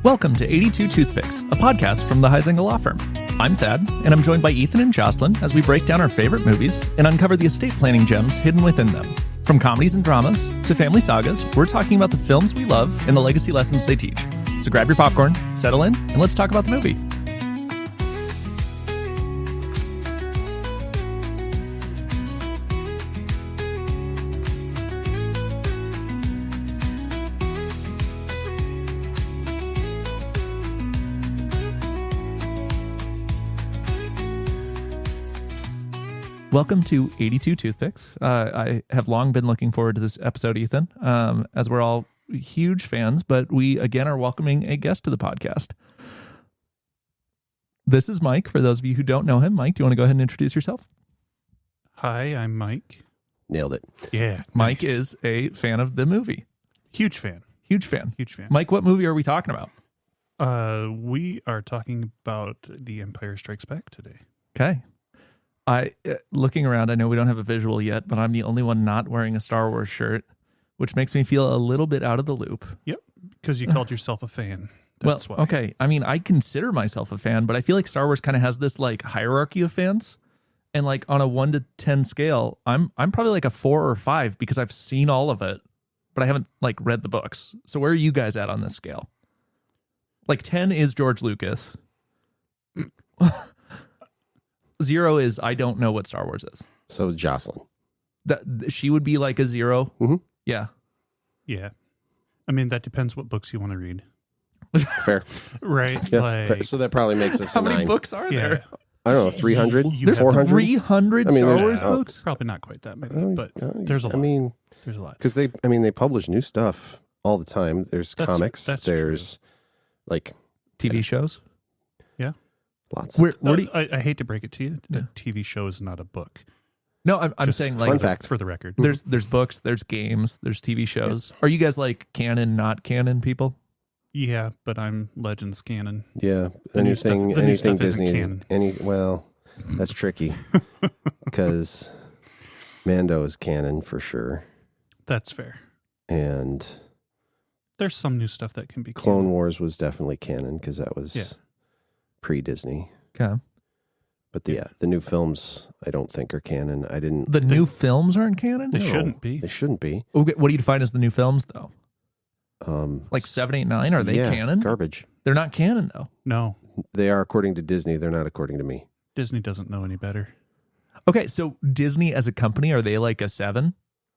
Welcome to 82 Toothpicks, a podcast from the Heisinger Law Firm. I'm Thad, and I'm joined by Ethan and Jocelyn as we break down our favorite movies and uncover the estate planning gems hidden within them. From comedies and dramas to family sagas, we're talking about the films we love and the legacy lessons they teach. So grab your popcorn, settle in, and let's talk about the movie. Welcome to 82 Toothpicks. I have long been looking forward to this episode, Ethan, as we're all huge fans, but we, again, are welcoming a guest to the podcast. This is Mike. For those of you who don't know him, Mike, do you want to go ahead and introduce yourself? Hi, I'm Mike. Nailed it. Yeah. Mike nice. is a fan of the movie. Huge fan. Huge fan. Huge fan. Mike, what movie are we talking about? We are talking about The Empire Strikes Back today. Okay. Looking around, I know we don't have a visual yet, but I'm the only one not wearing a Star Wars shirt, which makes me feel a little bit out of the loop. Yep, because you called yourself a fan. That's why. Okay. I mean, I consider myself a fan, but I feel like Star Wars kind of has this like hierarchy of fans, and like on a 1 to 10 scale, I'm probably like a 4 or 5 because I've seen all of it, but I haven't like read the books. So where are you guys at on this scale? Like 10 is George Lucas. 0 is I don't know what Star Wars is. So Jocelyn. She would be like a 0. Mm-hmm. Yeah. Yeah. I mean, that depends what books you want to read. Fair. Right? Yeah. Like, So that probably makes us How a many 9. books are yeah. there? I don't know, 300? There's 400? 300 I mean, Star there's- Wars oh. books? Probably not quite that many, but there's a lot. I mean, there's a lot. because they publish new stuff all the time. There's comics. that's there's like TV shows? lots. Where do you, I hate to break it to you. Yeah. A TV show is not a book. no, I'm Just saying like fun fact. For the record. there's books, there's games, there's TV shows. Are you guys like canon, not canon people? Yeah, but I'm Legends canon. Yeah, The new stuff- anything the new stuff isn't Disney. canon. Well, that's tricky because Mando is canon for sure, That's fair. and There's some new stuff that can be Clone canon. Wars was definitely canon because that was Yeah. pre-Disney. Okay. But the new films, I don't think are canon. I didn't. The new films aren't canon? They No, shouldn't be. They shouldn't be. Okay, what do you define as the new films though? Like s- 7, 8, 9? Are they yeah, canon? Garbage. They're not canon though. No, They are according to Disney. They're not according to me. Disney doesn't know any better. Okay, so Disney as a company, are they like a 7?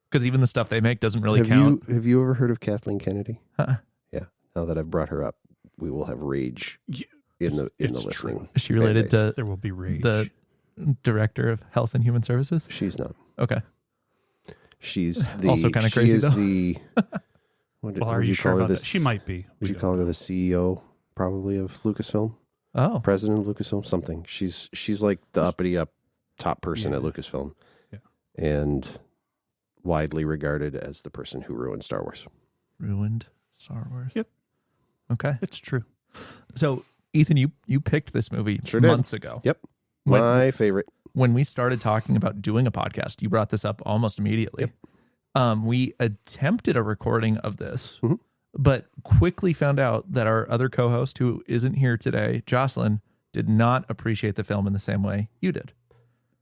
Because even the stuff they make doesn't really count. Have you ever heard of Kathleen Kennedy? Uh-uh. Yeah. Now that I've brought her up, we will have rage Yeah, in the it's listening. true. Is she related Fan to There will be rage. the director of Health and Human Services? She's not. Okay. She's the Also kinda she crazy, is though. the. What well, would are you sure call her? about that? She might be. Would you call her the CEO probably of Lucasfilm? Oh. President of Lucasfilm? Something. She's like the uppity up top person at Yeah. Lucasfilm. Yeah. And widely regarded as the person who ruined Star Wars. Ruined Star Wars. Yep. Okay. It's true. So, Ethan, you picked this movie Sure did. months ago. Yep. When- My favorite. When we started talking about doing a podcast, you brought this up almost immediately. We attempted a recording of this, Mhm. but quickly found out that our other co-host, who isn't here today, Jocelyn, did not appreciate the film in the same way you did.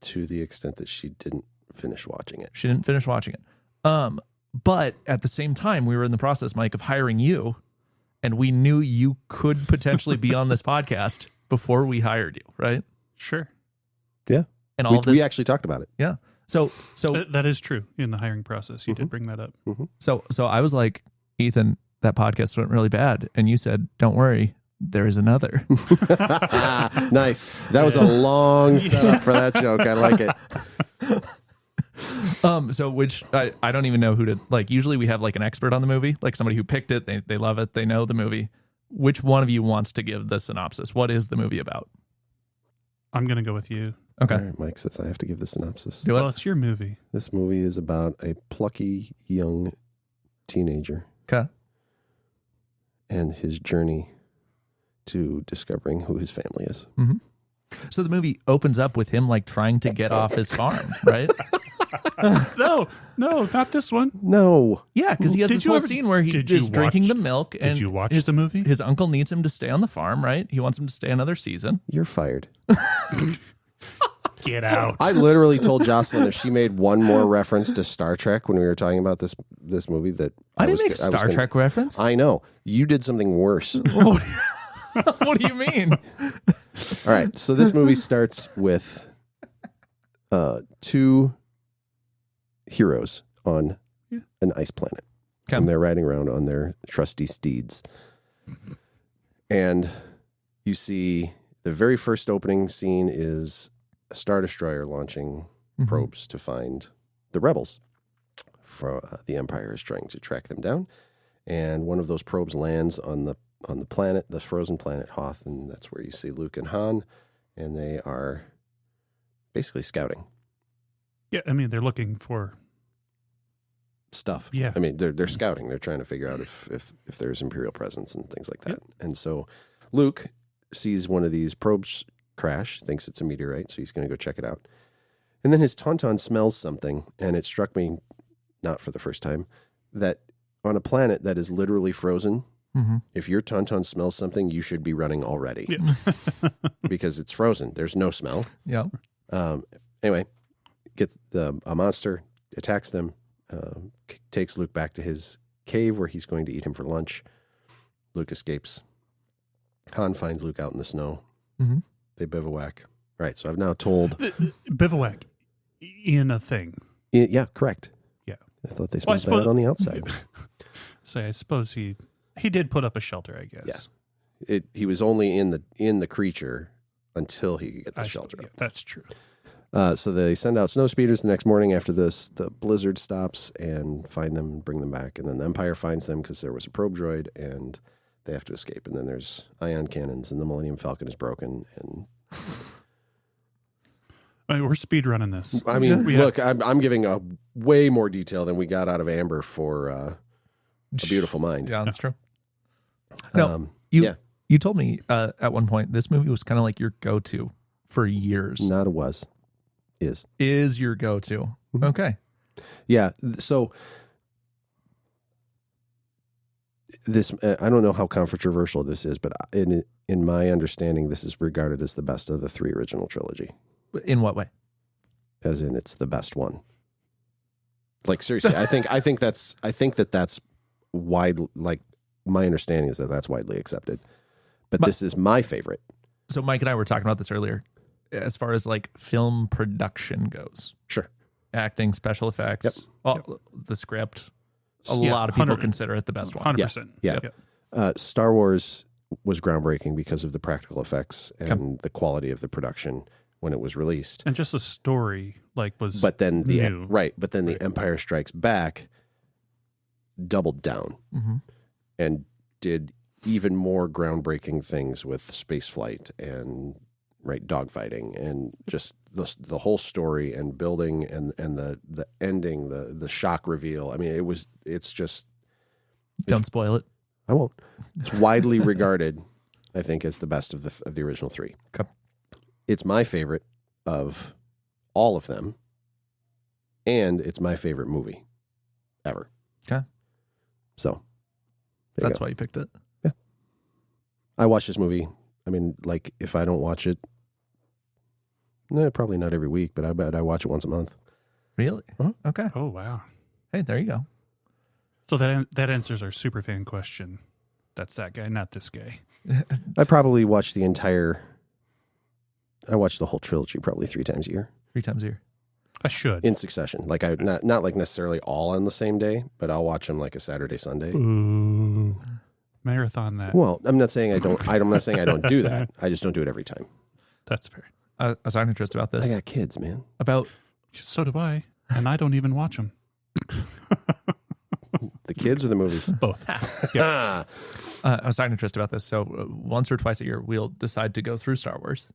To the extent that she didn't finish watching it. She didn't finish watching it. But at the same time, we were in the process, Mike, of hiring you, and we knew you could potentially be on this podcast before we hired you, right? Sure. Yeah. And all of this, We actually talked about it. yeah. So That is true in the hiring process. You did bring that up. So I was like, Ethan, that podcast went really bad. And you said, don't worry, there is another. Nice. That was a long setup for that joke. I like it. So which I don't even know who to, like, usually we have like an expert on the movie, like somebody who picked it. They love it. They know the movie. Which one of you wants to give the synopsis? What is the movie about? I'm going to go with you. Okay. All right, Mike says I have to give the synopsis. Do Well, it. it's your movie. This movie is about a plucky young teenager Okay. and his journey to discovering who his family is. So the movie opens up with him like trying to get off his farm, right? No, not this one. No. Yeah, because he has Did this you whole ever- scene where he did you is drinking watch- the milk. And Did you watch his, the movie? His uncle needs him to stay on the farm, right? He wants him to stay another season. You're fired. Get out. I literally told Jocelyn if she made one more reference to Star Trek when we were talking about this movie that I didn't make a Star Trek reference. I know. You did something worse. What do you mean? All right. So this movie starts with two heroes on an ice planet. Okay. And they're riding around on their trusty steeds. And you see the very first opening scene is a Star Destroyer launching probes to find the rebels. The Empire is trying to track them down. And one of those probes lands on the planet, the frozen planet Hoth, and that's where you see Luke and Han, and they are basically scouting Yeah, I mean, they're looking for stuff. Yeah. I mean, they're scouting. They're trying to figure out if there's Imperial presence and things like that. And so Luke sees one of these probes crash, thinks it's a meteorite, so he's going to go check it out. And then his tauntaun smells something, and it struck me, not for the first time, that on a planet that is literally frozen, if your tauntaun smells something, you should be running already because it's frozen. There's no smell. Yeah. Anyway, gets a monster, attacks them, takes Luke back to his cave where he's going to eat him for lunch. Luke escapes. Han finds Luke out in the snow. They bivouac. Right, so I've now told... bivouac in a thing. Yeah, correct. Yeah. I thought they smelled bad on the outside. So I suppose he did put up a shelter, I guess. Yeah. He was only in the creature until he could get the shelter. Yeah, that's true. So they send out snow speeders the next morning after this. The blizzard stops and find them and bring them back. And then the Empire finds them because there was a probe droid and they have to escape. And then there's ion cannons and the Millennium Falcon is broken. And I mean, we're speed running this. I mean, look, I'm giving a way more detail than we got out of Amber for A Beautiful Mind. Yeah, that's true. No, you told me at one point this movie was kind of like your go-to for years. Not a was. Is your go-to. Okay. Yeah. So this, I don't know how controversial this is, but in my understanding, this is regarded as the best of the three original trilogy. In what way? As in, it's the best one. Like seriously, I think that's wide. Like my understanding is that that's widely accepted. But this is my favorite. So Mike and I were talking about this earlier. As far as like film production goes, sure, acting, special effects, the script, a Yeah, lot of people 100 consider it the best one. 100%. Yeah. Star Wars was groundbreaking because of the practical effects and the quality of the production when it was released. And just the story was But then new. the Empire Strikes Back doubled down and did even more groundbreaking things with space flight and dogfighting and just the whole story and building and the ending, the shock reveal. I mean, it's just Don't spoil it. I won't. It's widely regarded, I think, as the best of the original three. Okay. It's my favorite of all of them, and it's my favorite movie ever. Okay. So that's why you picked it. Yeah. I watch this movie. I mean, like, if I don't watch it, probably not every week, but I bet I watch it once a month. Really? Okay. Oh, wow. Hey, there you go. So that answers our super fan question. That's that guy, not this guy. I probably watch I watch the whole trilogy probably 3 times a year. 3 times a year. I should. In succession. Like not like necessarily all on the same day, but I'll watch them like a Saturday, Sunday. Ooh. Marathon that. Well, I'm not saying I don't. I'm not saying I don't do that. I just don't do it every time. That's fair. I was talking to about this. I got kids, man. About So do I, and I don't even watch them. The kids or the movies? Both. I was talking to Trist about this. So once or twice a year, we'll decide to go through Star Wars.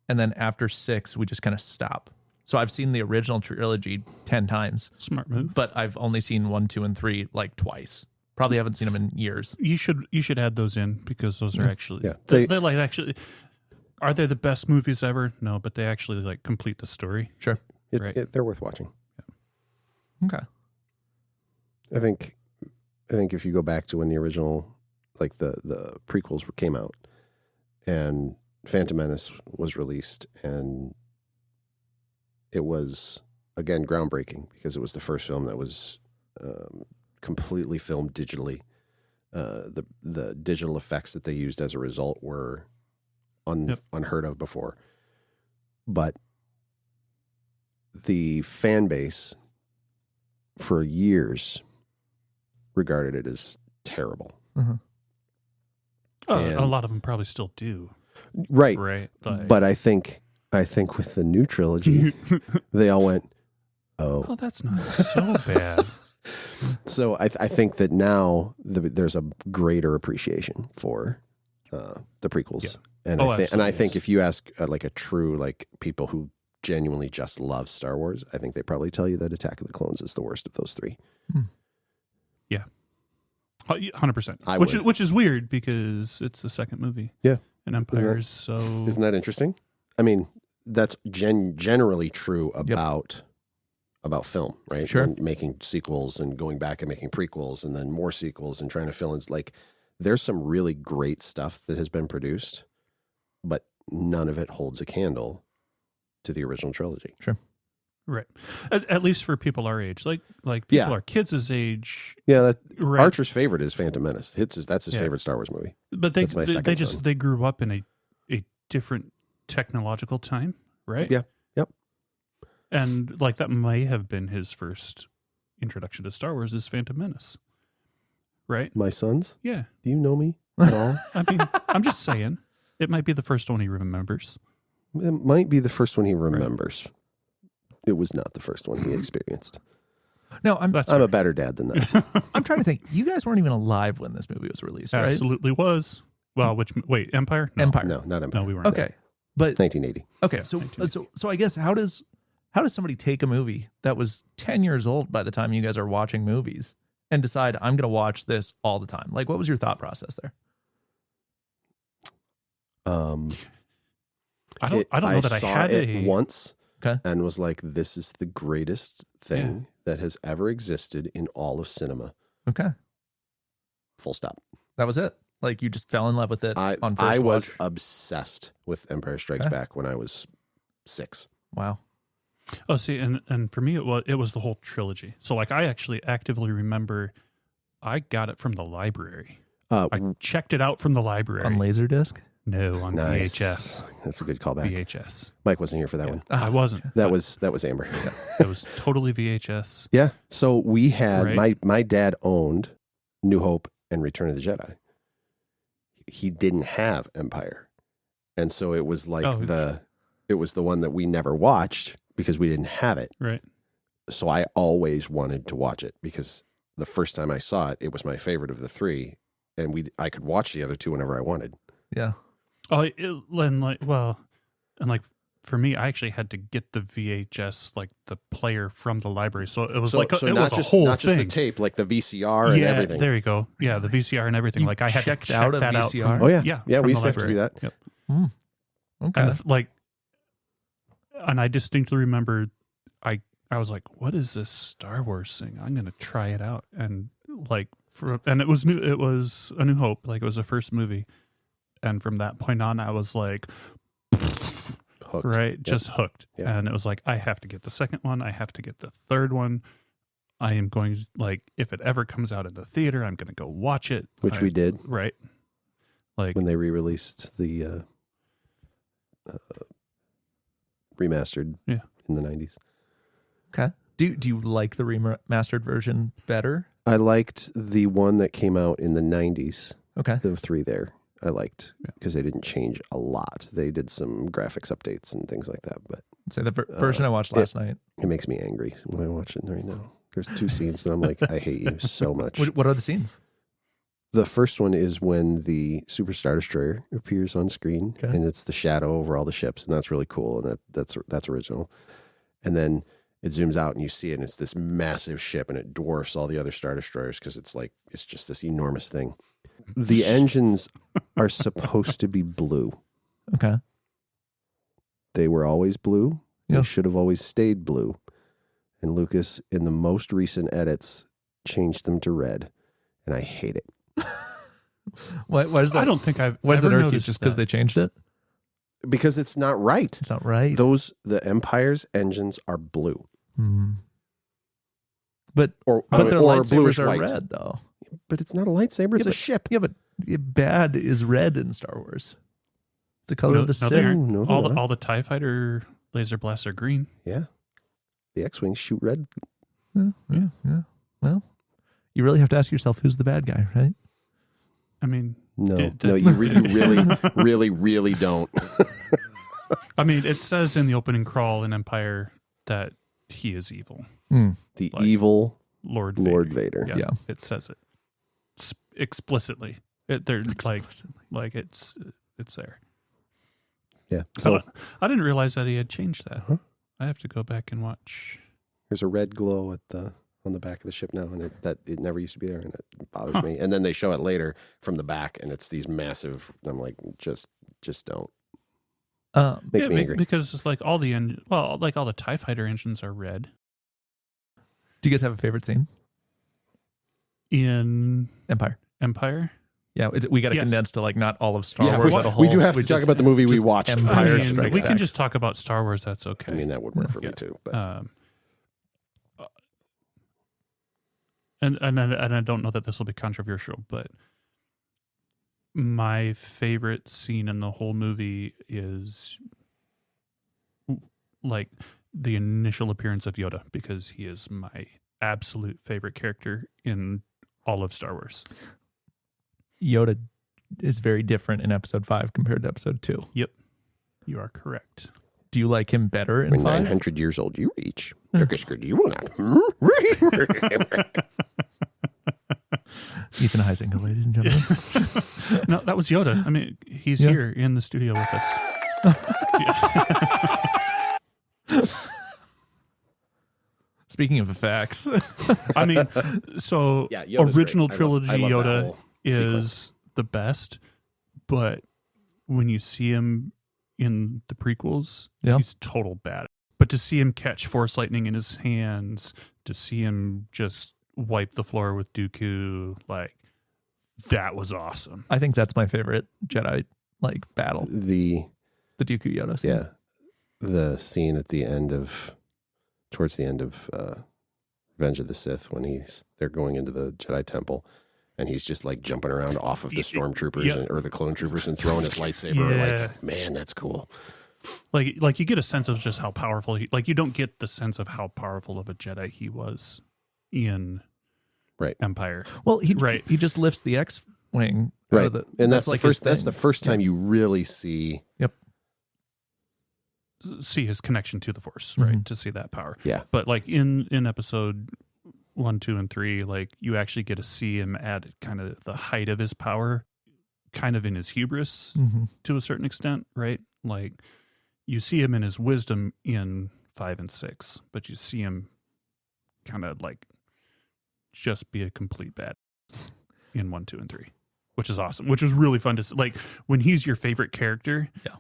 And then after 6, we just kind of stop. So I've seen the original trilogy 10 times. Smart move. But I've only seen 1, 2, and 3 like twice. Probably haven't seen them in years. You should add those in because those are actually they're like actually. Are they the best movies ever? No, but they actually complete the story. Sure. Right. They're worth watching. Okay. I think if you go back to when the original, like the prequels came out, and Phantom Menace was released, and it was again groundbreaking because it was the first film that was completely filmed digitally. The digital effects that they used as a result were unheard of before, but the fan base for years regarded it as terrible. Mm-hmm. A lot of them probably still do. Right. Like, But I think with the new trilogy, they all went, oh, that's not so bad. So I think that now there's a greater appreciation for the prequels. Yeah. And I think yes. if you ask like a true, like people who genuinely just love Star Wars, I think they probably tell you that Attack of the Clones is the worst of those three. Yeah. 100%. Which is weird because it's the second movie. Yeah. And Empire's Isn't that interesting? I mean, that's generally true about film, right? Sure. And making sequels and going back and making prequels and then more sequels and trying to fill in. Like, there's some really great stuff that has been produced, but none of it holds a candle to the original trilogy. Sure. Right. At least for people our age. Like people our kids' age. Yeah, right. Archer's favorite is Phantom Menace. That's his favorite Star Wars movie. But That's my second son. they grew up in a different technological time, right? Yeah. Yep. And like that may have been his first introduction to Star Wars is Phantom Menace. Right? My sons? Yeah. Do you know me at all? I mean, I'm just saying. It might be the first one he remembers. It might be the first one he remembers. Right. It was not the first one he experienced. No, I'm a better dad than that. I'm trying to think. You guys weren't even alive when this movie was released, right? Absolutely was. Well, wait, Empire? No. Empire. No, not Empire. No, we weren't. Okay. But 1980. Okay, so I guess how does somebody take a movie that was 10 years old by the time you guys are watching movies and decide I'm going to watch this all the time? Like, what was your thought process there? I don't know that I had it once. Okay. And was like, this is the greatest thing that has ever existed in all of cinema. Okay. Full stop. That was it. Like you just fell in love with it on first watch. I was obsessed with Empire Strikes Back when I was 6. Wow. Oh, see, and for me it was the whole trilogy. So like I actually actively remember I got it from the library. I checked it out from the library. On Laserdisc? No, on nice. VHS. That's a good callback. VHS. Mike wasn't here for that one. I wasn't. That was Amber. It was totally VHS. Yeah. So we had Right. my dad owned New Hope and Return of the Jedi. He didn't have Empire. And so it was like it was the one that we never watched because we didn't have it. Right. So I always wanted to watch it because the first time I saw it, it was my favorite of the three, and I could watch the other two whenever I wanted. Yeah. Oh, and for me, I actually had to get the VHS, like the player from the library. So it was it was not just thing. the tape, like the VCR and everything. There you go. Yeah, the VCR and everything. You like I had to checked check out a that VCR? out. Oh yeah, yeah. we used to have to do that. Yep. Okay. And I distinctly remember, I was like, "What is this Star Wars thing? I'm going to try it out." And and it was new. It was A New Hope. Like it was the first movie, and from that point on, I was like, Hooked. right, Yep. just hooked. Yep. And it was like, I have to get the second one. I have to get the third one. I am going if it ever comes out in the theater, I'm going to go watch it. Which we did. Right. Like when they re-released the remastered in the 90s. Okay. Do you like the remastered version better? I liked the one that came out in the 90s. Okay. The 3 there. I liked because they didn't change a lot. They did some graphics updates and things like that, but Say the version I watched last night. it makes me angry when I watch it right now. There's 2 scenes and I'm like, I hate you so much. What are the scenes? The first one is when the Super Star Destroyer appears on screen, and it's the shadow over all the ships, and that's really cool, and that's original. And then it zooms out, and you see it, and it's this massive ship, and it dwarfs all the other Star Destroyers because it's just this enormous thing. The engines are supposed to be blue. Okay. They were always blue. Yeah. They should have always stayed blue. And Lucas, in the most recent edits, changed them to red, and I hate it. Why is that? I don't think I've Why is ever that irky? noticed Just because that. they changed it? Because it's not right. It's not right. The Empire's engines are blue. But Or their lightsabers bluish are white. red, though. But it's not a lightsaber, it's a ship. Yeah, but bad is red in Star Wars. It's the color of the No, Sith. they aren't. No, all they're the not. all the TIE fighter laser blasts are green. Yeah. The X-Wings shoot red. Yeah. Well, you really have to ask yourself who's the bad guy, right? I mean, No, you really, really don't. I mean, it says in the opening crawl in Empire that he is evil. The evil Lord Vader. Yeah, it says it explicitly. They're like it's there. Yeah. So So I didn't realize that he had changed that. I have to go back and watch. there's a red glow on the back of the ship now, and it never used to be there, and it bothers me. And then they show it later from the back, and it's these massive. I'm like, just don't. Makes me angry. Because it's like all the all the TIE fighter engines are red Do you guys have a favorite scene? in Empire. Yeah, we got to Yes. condense to like not all of Star Yeah, Wars as a whole. we do have to talk about the movie we just watched Empire first. I mean, Strikes we can Back. just talk about Star Wars. That's okay. I mean, that would work for me too. But and I don't know that this will be controversial, but my favorite scene in the whole movie is like the initial appearance of Yoda, because he is my absolute favorite character in all of Star Wars. Yoda is very different in Episode 5 compared to Episode 2. Yep, you are correct. Do you like him better in when 5? 900 years old you reach, you will not. Ethan Heisinger, ladies and gentlemen. No, that was Yoda. I mean, he's here in the studio with us. Speaking of effects, I mean, so Yeah, Yoda's original great. trilogy I love that Yoda whole is sequence. the best, but when you see him in the prequels, Yeah. he's total bad. But to see him catch Force lightning in his hands, to see him just wipe the floor with Dooku, like, that was awesome. I think that's my favorite Jedi like battle. The Dooku Yoda scene. Yeah, the scene at the end towards the end of Revenge of the Sith, when they're going into the Jedi Temple, and he's just like jumping around off of the stormtroopers or the clone troopers and throwing his lightsaber. Yeah. Like, man, that's cool. Like you get a sense of just how powerful you don't get the sense of how powerful of a Jedi he was in Empire. Well, he just lifts the X-wing. Right. And that's like the first time you really see. Yep. See his connection to the Force, right? To see that power. Yeah. But like in episode 1, 2, and 3, like you actually get to see him at kind of the height of his power, kind of in his hubris to a certain extent, right? Like you see him in his wisdom in 5 and 6, but you see him kind of like just be a complete bad in 1, 2, and 3, which is awesome, which is really fun to see. Like when he's your favorite character. Yeah.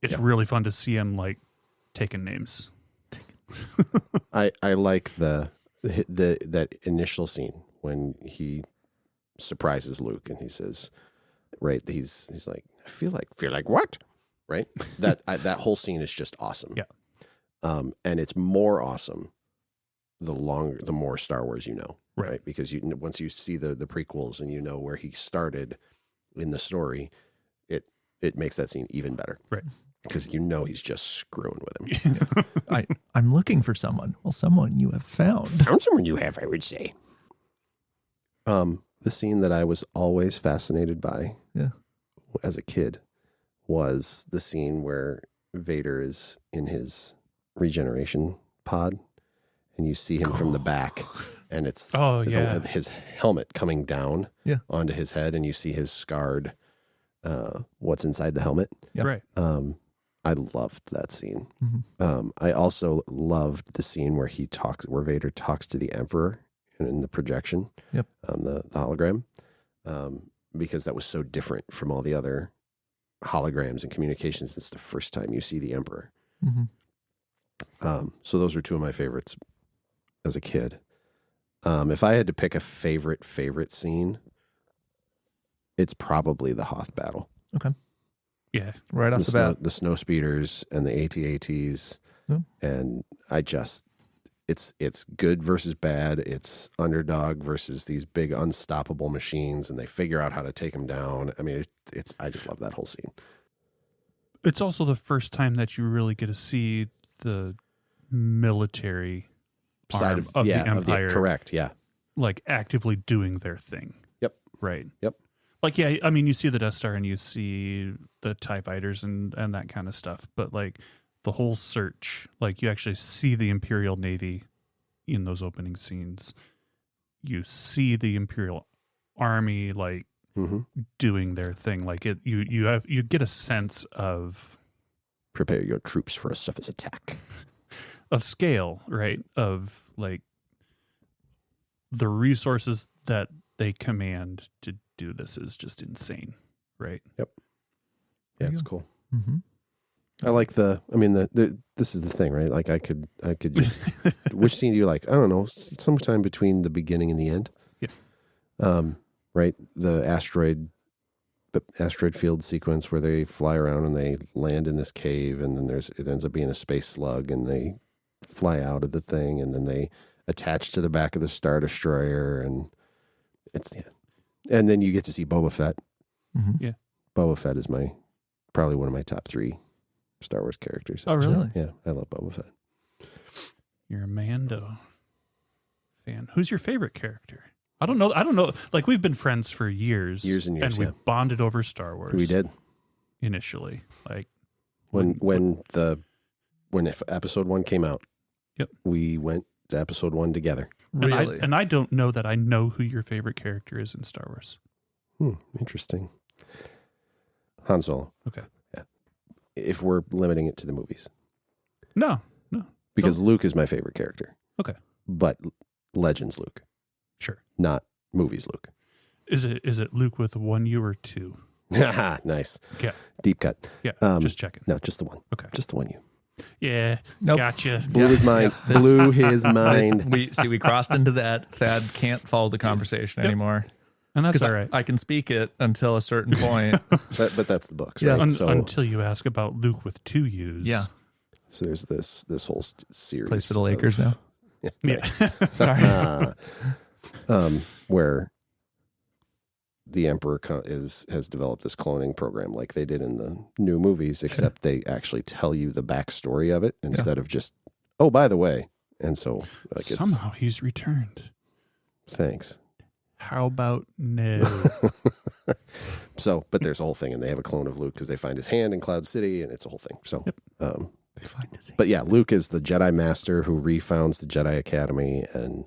It's really fun to see him like taking names. I like that initial scene when he surprises Luke and he says, right, he's like, I feel like what? Right? That whole scene is just awesome. Yeah. And it's more awesome the more Star Wars you know, right? Because once you see the prequels and you know where he started in the story, it makes that scene even better. Right. Because you know he's just screwing with him. I'm looking for someone. Well, someone you have found. Found someone you have, I would say. The scene that I was always fascinated by as a kid was the scene where Vader is in his regeneration pod and you see him from the back and it's his helmet coming down onto his head and you see his scarred what's inside the helmet. Yep. Right. I loved that scene. I also loved the scene where Vader talks to the Emperor in the projection, the hologram, because that was so different from all the other holograms and communications. It's the first time you see the Emperor. So those are two of my favorites. as a kid. If I had to pick a favorite scene, it's probably the Hoth battle. Okay. Yeah. Right off the bat. The snow speeders and the AT-ATs. Yeah. And it's good versus bad. It's underdog versus these big unstoppable machines, and they figure out how to take them down. I mean, I just love that whole scene. It's also the first time that you really get to see the military Side arm of the Empire. Correct, yeah. Like actively doing their thing. Yep. Right. Yep. Like, yeah, I mean, you see the Death Star and you see the TIE fighters and that kind of stuff. But, like, the whole search, like, you actually see the Imperial Navy in those opening scenes. You see the Imperial Army, like, doing their thing. Like, you get a sense of... Prepare your troops for a surface attack. Of scale, right? Of, like, the resources that they command to do this is just insane, right? Yep. Yeah, it's cool. Mm-hmm. I like this is the thing, right? Like I could just, which scene do you like? I don't know, sometime between the beginning and the end. Yes. Right. The asteroid field sequence where they fly around and they land in this cave, and then it ends up being a space slug, and they fly out of the thing, and then they attach to the back of the Star Destroyer, and and then you get to see Boba Fett. Mm-hmm. Yeah. Boba Fett is probably one of my top 3 Star Wars characters. Oh, really? Yeah, I love Boba Fett. You're a Mando fan. Who's your favorite character? I don't know. Like, we've been friends for years. Years and years, and we bonded over Star Wars. We did. Initially. Like, when episode 1 came out, yep, we went to episode 1 together. Really? And I don't know that I know who your favorite character is in Star Wars. Interesting. Han Solo. Okay. Yeah. If we're limiting it to the movies. No. Because Luke is my favorite character. Okay. But Legends Luke. Sure. Not movies Luke. Is it Luke with 1 U or 2? Nice. Yeah. Deep cut. Yeah. Just checking. No, just the one. Okay. Just the one you. Yeah. Nope. Gotcha. Blew his mind. Blew his mind. We crossed into that. Thad can't follow the conversation anymore. And that's all right. I can speak it until a certain point. But that's the books, Yeah. right? Until you ask about Luke with 2 U's. Yeah. So there's this whole series. Plays for the Lakers now. Yeah. Yeah. Sorry. Where the Emperor has developed this cloning program like they did in the new movies, except they actually tell you the backstory of it instead of just, oh, by the way. And so like somehow he's returned. Thanks. How about no? So, but there's a whole thing, and they have a clone of Luke because they find his hand in Cloud City, and it's a whole thing. So, They find his hand. but yeah, Luke is the Jedi Master who refounds the Jedi Academy and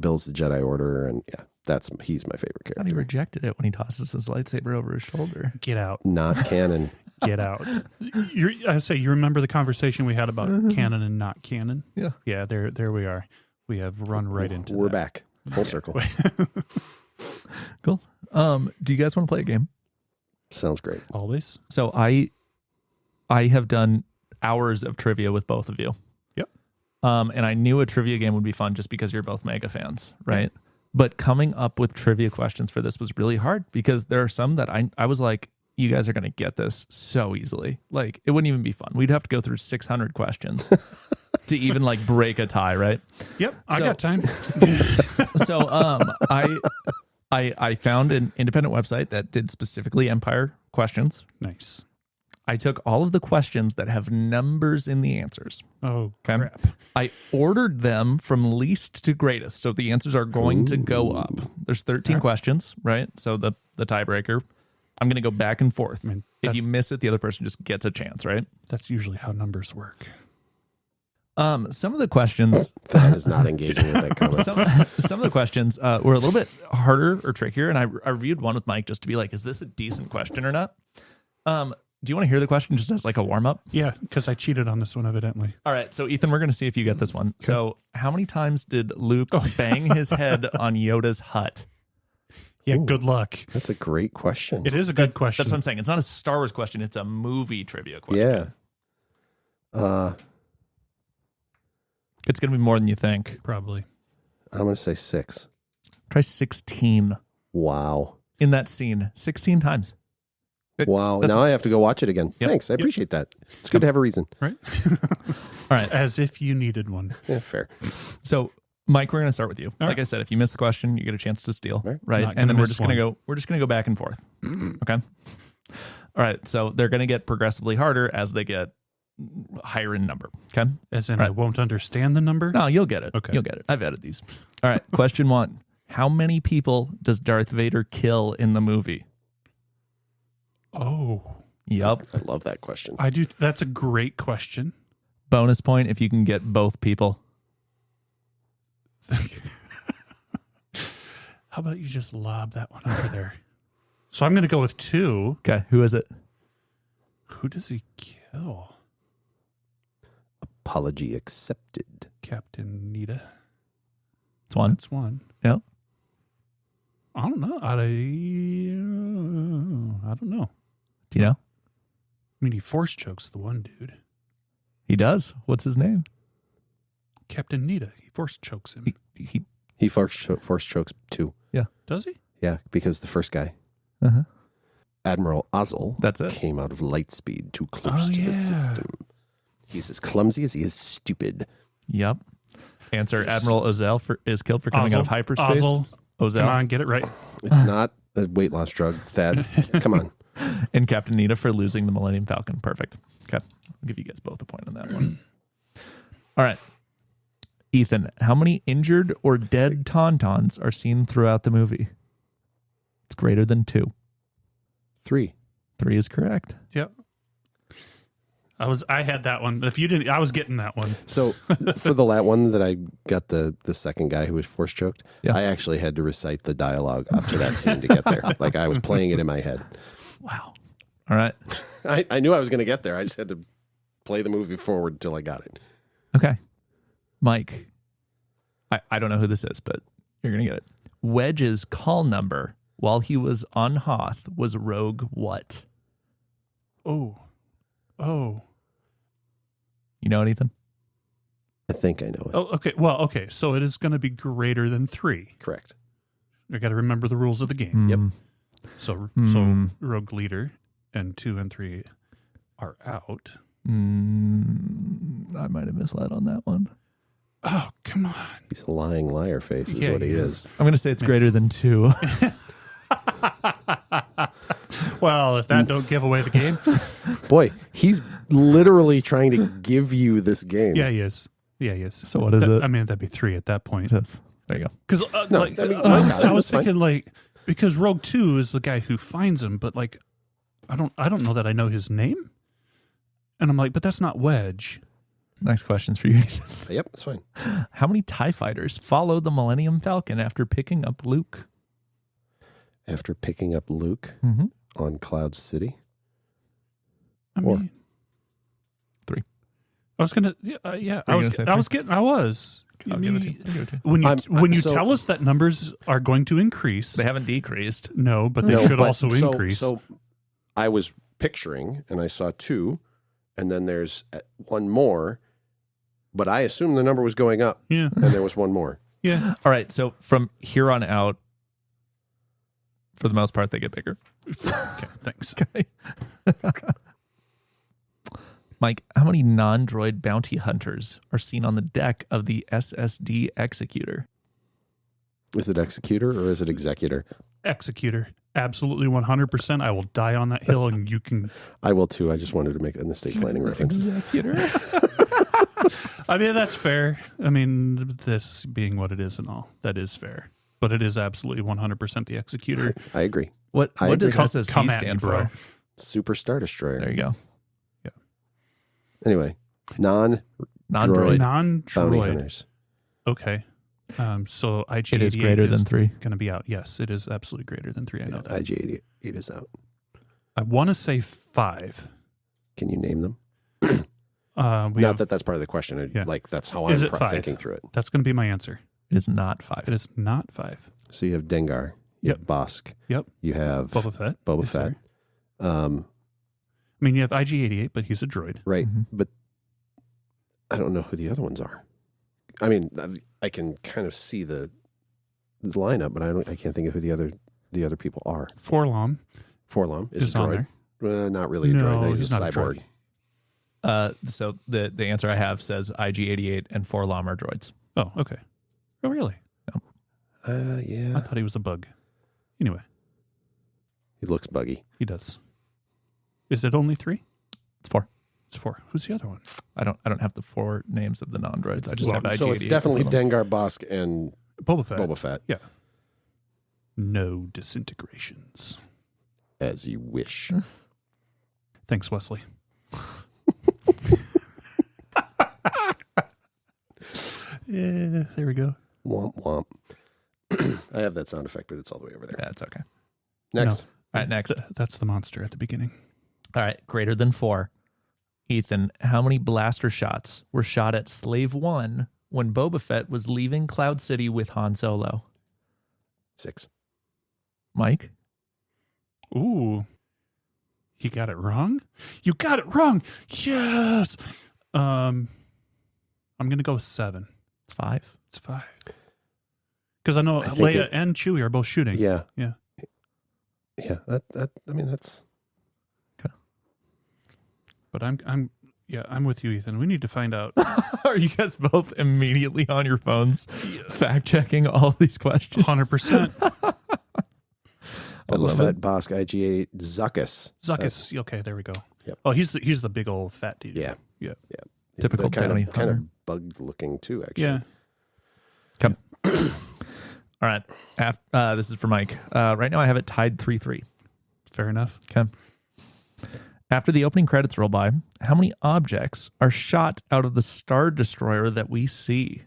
builds the Jedi Order, and yeah, he's my favorite I thought character. he rejected it when he tosses his lightsaber over his shoulder. Get out. Not canon. Get out. You remember the conversation we had about canon and not canon? Yeah. Yeah, there we are. We have run right into We're that. back. Full circle. Cool. Do you guys want to play a game? Sounds great. Always. So I have done hours of trivia with both of you. Yep. And I knew a trivia game would be fun just because you're both mega fans, right? But coming up with trivia questions for this was really hard because there are some that I was like, you guys are going to get this so easily. Like, it wouldn't even be fun. We'd have to go through 600 questions to even like break a tie, right? Yep. I got time. So I found an independent website that did specifically Empire questions. Nice. I took all of the questions that have numbers in the answers. Oh, Okay. crap. I ordered them from least to greatest. So the answers are going to go up. There's 13 questions, right? So the tiebreaker, I'm going to go back and forth. If you miss it, the other person just gets a chance, right? That's usually how numbers work. Some of the questions... That is not engaging with that comment. Some of the questions were a little bit harder or trickier, and I reviewed one with Mike just to be like, is this a decent question or not? Do you want to hear the question just as like a warm-up? Yeah, because I cheated on this one, evidently. All right, so Ethan, we're going to see if you get this one. Okay. So how many times did Luke bang his head on Yoda's hut? Yeah, Ooh, good luck. That's a great question. It is a good question. That's what I'm saying. It's not a Star Wars question. It's a movie trivia question. Yeah. It's going to be more than you think. Probably. I'm going to say 6. Try 16 Wow. in that scene. 16 times. Wow. That's- Now I have to go watch it again. Yep. Thanks. I appreciate that. It's good to have a reason. Right? All right. As if you needed one. Yeah, fair. So, Mike, we're going to start with you. All Like right. I said, if you miss the question, you get a chance to steal. Right. Not And then gonna we're miss just going to one. go. We're just going to go back and forth. Okay. All right. So they're going to get progressively harder as they get higher in number. Okay. As in, Right. I won't understand the number? No, you'll get it. Okay. You'll get it. I've added these. All right. Question 1. How many people does Darth Vader kill in the movie? Oh. Yep. I love that question. I do. That's a great question. Bonus point if you can get both people. How about you just lob that one over there? So I'm going to go with 2. Okay. Who is it? Who does he kill? Apology accepted. Captain Nita. It's 1. That's 1. Yep. I don't know. I don't know. Do you know? I mean, he force chokes the one dude. He does. What's his name? Captain Nita. He force chokes him. He force chokes 2. Does he? Yeah, because the first guy, Uh-huh. Admiral Ozzel, That's it. came out of Lightspeed too close to yeah. the system. He's as clumsy as he is stupid. Yep. Answer: Admiral Ozell is killed for coming out of hyperspace. Ozzel. Ozell. Come on, get it right. It's not a weight loss drug, Thad. Come on. And Captain Nita for losing the Millennium Falcon. Perfect. Okay. I'll give you guys both a point on that one. All right. Ethan, how many injured or dead Tauntauns are seen throughout the movie? It's greater than 2. 3. 3 is correct. Yep. I had that one. If you didn't, I was getting that one. So for the one that I got the second guy who was force choked, Yeah. I actually had to recite the dialogue up to that scene to get there. Like I was playing it in my head. Wow. All right. I knew I was going to get there. I just had to play the movie forward until I got it. Okay. Mike, I don't know who this is, but you're going to get it. Wedge's call number while he was on Hoth was Rogue what? Oh. You know it, Ethan? I think I know it. Oh, okay. Well, okay. So it is going to be greater than 3. Correct. I got to remember the rules of the game. Yep. So Rogue Leader and 2 and 3 are out. I might have misled on that one. Oh, come on. He's a lying liar face is Yeah, what he he is. I'm going to say it's greater than 2. Well, if that don't give away the game. Boy, he's literally trying to give you this game. Yeah, he is. So what is it? I mean, that'd be 3 at that point. Yes. There you go. Because No, like, I mean, I was that's fine. thinking like, because Rogue 2 is the guy who finds him, but like, I don't know that I know his name. And I'm like, but that's not Wedge. Next question's for you, Ethan. Yep, that's fine. How many TIE fighters followed the Millennium Falcon after picking up Luke? After picking up Luke Mm-hmm. on Cloud City. I Four. mean, 3. I was gonna, yeah. Were you gonna say I was getting. I was. I'll give it to you. I'll give it to you. When you so- tell us that numbers are going to increase, They haven't decreased. no, but they No, should but also so- increase. So I was picturing, and I saw 2, and then there's one more, but I assumed the number was going up, yeah, and there was one more. yeah. All right. So from here on out, for the most part, they get bigger. Okay, thanks. Okay. Mike, how many non-droid bounty hunters are seen on the deck of the SSD Executor? Is it Executor or is it Executor? Executor, absolutely 100%. I will die on that hill, and you can. I will too. I just wanted to make an estate planning reference. Executor. I mean, that's fair. I mean, this being what it is and all, that is fair. But it is absolutely 100% the Executor. I agree. What I does agree. SSD Come at me, stand bro. for? Super Star Destroyer. There you go. Anyway, non-droid Non-droid. bounty Non-droid. hunters. Okay. So IG-88 It is greater than 3. going to be out. Yes, it is absolutely greater than 3. I know that. IG-88 is out. I want to say 5. Can you name them? Not Not that that's part of the question. Yeah. Like that's how Is I'm it 5? thinking through it. That's going to be my answer. It is not 5. It is not 5. So you have Dengar. You have Bosk. Yep. You have Boba Fett. Boba Yes, Fett. sir. I mean, you have IG-88, but he's a droid. Right. Mhm. But I don't know who the other ones are. I mean, I can kind of see the lineup, but I can't think of who the other people are. Forlom is a on droid. Not really a No, droid. No, he's he's a not a cyborg. So the answer I have says IG-88 and Forlom are droids. Oh, okay. Oh, really? Yeah. I thought he was a bug. Anyway, He looks buggy. he does. Is it only 3? It's 4. It's 4. Who's the other one? I don't have the 4 names of the non-droids. I just have IG-88. So it's definitely Dengar, Bosk, and Boba Fett. Yeah. No disintegrations. As you wish. Thanks, Wesley. Yeah, there we go. Womp womp. I have that sound effect, but it's all the way over there. Yeah, it's okay. Next. All right, next. That's the monster at the beginning. All right, greater than 4. Ethan, how many blaster shots were shot at Slave 1 when Boba Fett was leaving Cloud City with Han Solo? 6. Mike? Ooh. He got it wrong? You got it wrong. Yes. I'm going to go with 7. It's 5. It's 5. Because I know Leia and Chewie are both shooting. Yeah. Yeah. Yeah. That's okay. But I'm with you, Ethan. We need to find out. Are you guys both immediately on your phones fact checking all these questions? 100%. Boba Fett, Bosk, IG-8, Zuckuss. Okay, there we go. Yep. Oh, he's the big old fat dude. Yeah. Yeah. Typical bounty kind hunter. of bug looking too, actually. Yeah. Come. All right. This is for Mike. Right now I have it tied 3-3. Fair enough. Okay. After the opening credits roll by, how many objects are shot out of the Star Destroyer that we see?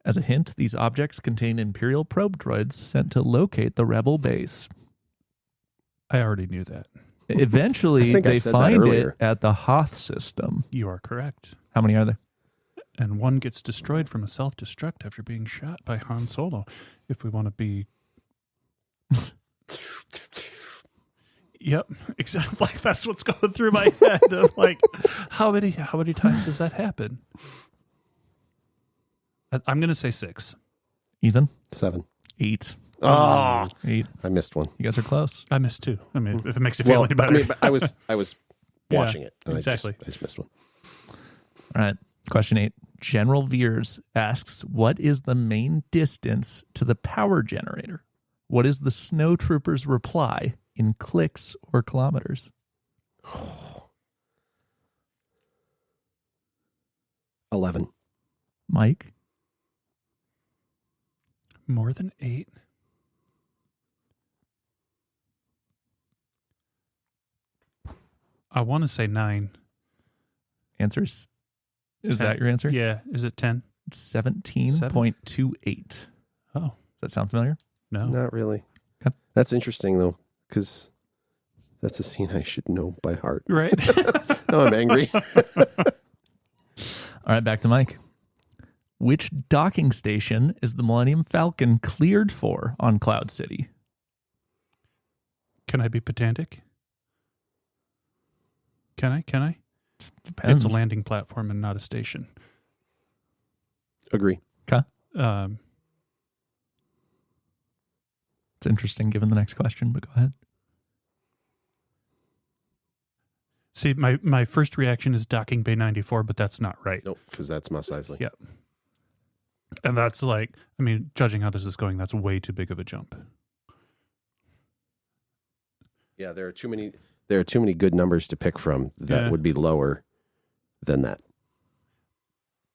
As a hint, these objects contain Imperial probe droids sent to locate the Rebel base. I already knew that. Eventually, they find it at the Hoth system. You are correct. How many are there? And one gets destroyed from a self-destruct after being shot by Han Solo. If we want to be... Yep, exactly. Like, that's what's going through my head. Of like, how many times does that happen? I'm going to say 6. Ethan? 7. 8. Oh, 8. I missed one. You guys are close. I missed 2. I mean, if it makes you feel any better. But I was watching it. And exactly. I just missed one. All right. Question 8. General Veers asks, what is the main distance to the power generator? What is the snow trooper's reply in clicks or kilometers? 11. Mike? More than 8? I want to say 9. Answers? Is 10. that your answer? Yeah. Is it 10? It's 17.28. Oh. Does that sound familiar? No. Not really. Okay. That's interesting, though, because that's a scene I should know by heart. Right? Now I'm angry. All right, back to Mike. Which docking station is the Millennium Falcon cleared for on Cloud City? Can I be pedantic? Can I? Depends. It's a landing platform and not a station. Agree. Okay. It's interesting given the next question, but go ahead. See, my first reaction is docking bay 94, but that's not right. Nope, because that's Mos Eisley. Yeah. And that's like, I mean, judging how this is going, that's way too big of a jump. Yeah, there are too many good numbers to pick from that would be lower than that.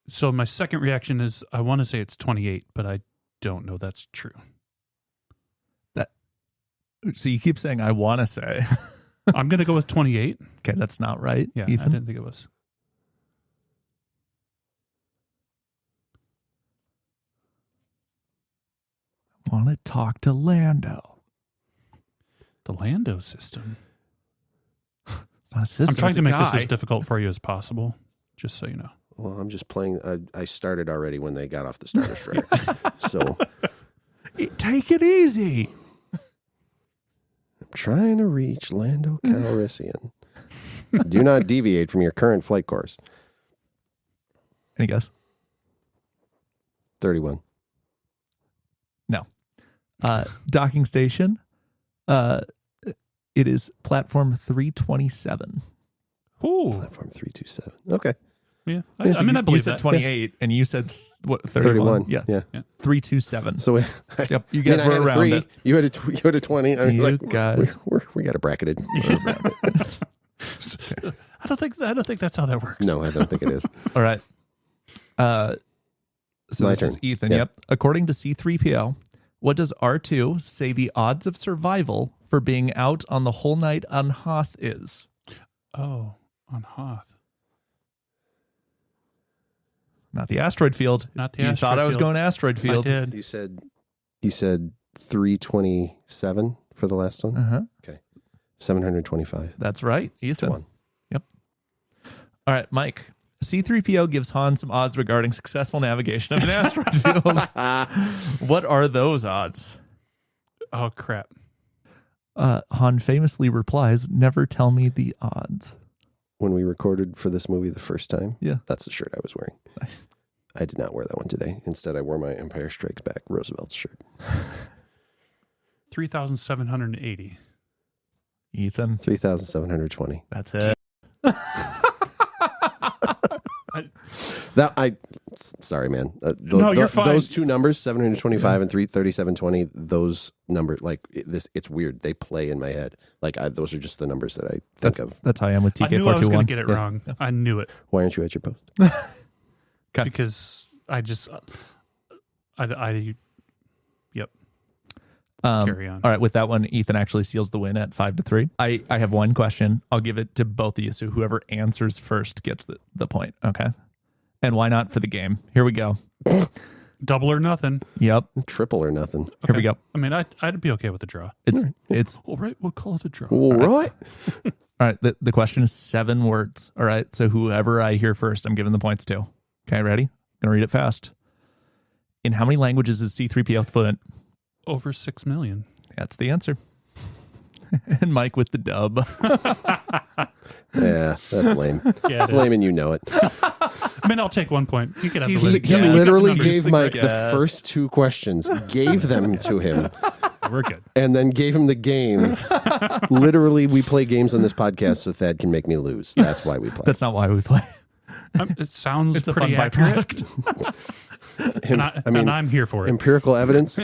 So my second reaction is I want to say it's 28, but I don't know that's true. So you keep saying I want to say. I'm going to go with 28. Okay, that's not right. Yeah, Ethan? I didn't think it was. Want to talk to Lando. The Lando system. It's not a system. I'm trying it's to a make guy. this as difficult for you as possible, just so you know. Well, I'm just playing. I started already when they got off the Star Destroyer. So take it easy. I'm trying to reach Lando Calrissian. Do not deviate from your current flight course. Any guess? 31. No. Docking station. It is platform 327. Ooh. Platform 327. Okay. Yeah. I I believe you said that. 28, and you said what? 31. Yeah. 327. So Yep. You guys were I had a around 3. it. You had a 20. I mean, You like, guys. we got it bracketed. I don't think that's how that works. No, I don't think it is. All right. So My this is turn. Ethan. Yep. Yep. According to C-3PO, what does R2 say the odds of survival for being out on the whole night on Hoth is? Oh, on Hoth. Not the asteroid field. Not the You asteroid thought I was field. going asteroid I field. did. You said 327 for the last one? Uh-huh. Okay. 725. That's right, Ethan. One. Yep. All right, Mike. C-3PO gives Han some odds regarding successful navigation of an asteroid field. What are those odds? Oh, crap. Han famously replies, "Never tell me the odds." When we recorded for this movie the first time, Yeah. that's the shirt I was wearing. Nice. I did not wear that one today. Instead, I wore my Empire Strikes Back Roosevelt's shirt. 3,780. Ethan. 3,720. That's it. Sorry, man. No, you're fine. Those two numbers, 725 and 33720, those numbers, like it's weird. They play in my head. Like those are just the numbers that I think of. That's how I am with I knew I was going TK421. to get it wrong. I knew it Why aren't you at your post? Okay. because yep. Carry on. All right, with that one, Ethan actually seals the win at 5-3. I have one question. I'll give it to both of you, so whoever answers first gets the point. Okay. And why not for the game? Here we go. Double or nothing. Yep. Triple or nothing. Here we go. I mean, I'd be okay with a draw. It's All right, we'll call it a draw. All right. all right. The question is 7 words. All right. So whoever I hear first, I'm giving the points to. Okay, ready? Gonna read it fast. In how many languages is C-3PO fluent? Over 6 million. That's the answer. And Mike with the dub. Yeah, that's lame. Yeah, That's it lame is. and you know it. I mean, I'll take 1 point. You can have He the He win. literally Guess. gave Mike the Guess. first 2 questions, gave them to him, We're good. and then gave him the game. Literally, we play games on this podcast so Thad can make me lose. That's why we play. That's not why we play. It sounds It's a pretty fun accurate. byproduct. And I'm here for it. Empirical evidence.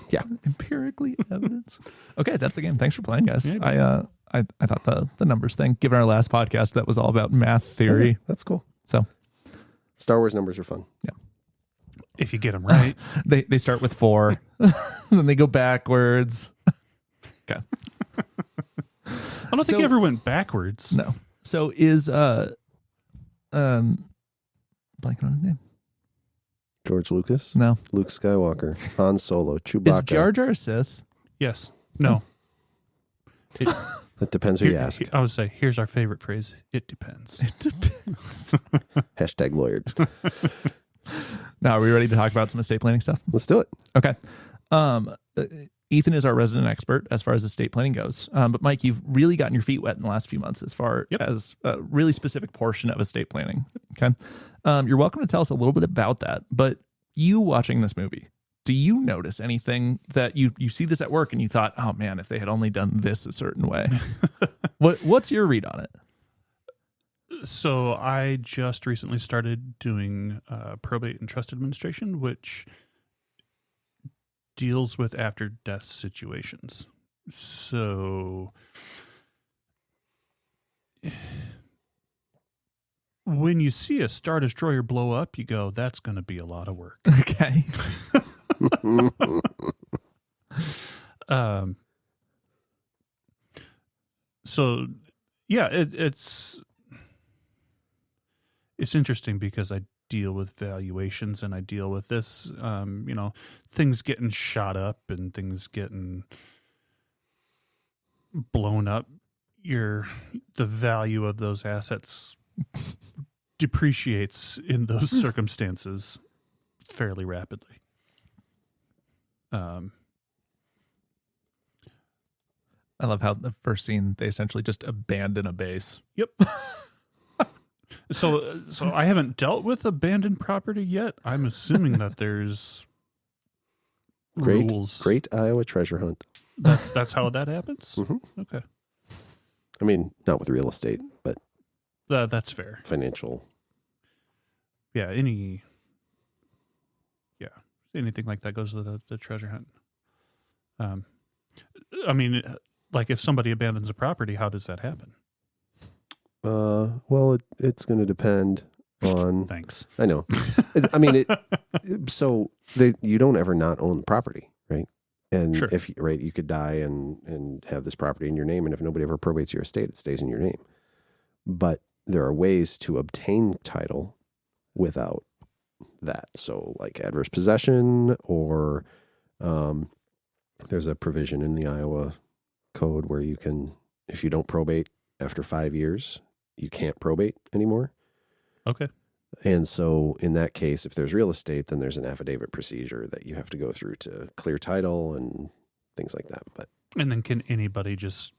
Yeah. Empirically evidence. Okay, that's the game. Thanks for playing, guys. Yeah. I thought the numbers thing, given our last podcast, that was all about math theory. Okay, that's cool. So Star Wars numbers are fun. If you get them right. they start with 4, then they go backwards. Okay. I don't think you ever went backwards. No. So is blanking on his name. George Lucas, No. Luke Skywalker, Han Solo, Chewbacca. Is Jar Jar a Sith? Yes. No. That depends who you ask. I would say, here's our favorite phrase. It depends. It depends. Hashtag lawyer. Now, are we ready to talk about some estate planning stuff? Let's do it. Okay. Ethan is our resident expert as far as estate planning goes. But Mike, you've really gotten your feet wet in the last few months as far as a really specific portion of estate planning. Okay. You're welcome to tell us a little bit about that. But you watching this movie, do you notice anything that you see this at work and you thought, oh man, if they had only done this a certain way? What's your read on it? So I just recently started doing probate and trust administration, which deals with after death situations. So when you see a Star Destroyer blow up, you go, that's going to be a lot of work. Okay. So yeah, it's interesting because I deal with valuations and I deal with this, things getting shot up and things getting blown up. The value of those assets depreciates in those circumstances fairly rapidly. I love how the first scene, they essentially just abandon a base. Yep. So I haven't dealt with abandoned property yet. I'm assuming that there's rules. Great Iowa treasure hunt. That's how that happens? Mm-hmm. Okay. I mean, not with real estate, but That's fair. financial. Yeah, anything like that goes to the treasure hunt. I mean, like if somebody abandons a property, how does that happen? Well, it's going to depend on. Thanks. I know. I mean, so you don't ever not own the property, right? And Sure. if you could die and have this property in your name, and if nobody ever probates your estate, it stays in your name. But there are ways to obtain title without that. So, like adverse possession, or there's a provision in the Iowa code where you can, if you don't probate after 5 years, you can't probate anymore. Okay. And so in that case, if there's real estate, then there's an affidavit procedure that you have to go through to clear title and things like that. And then can anybody just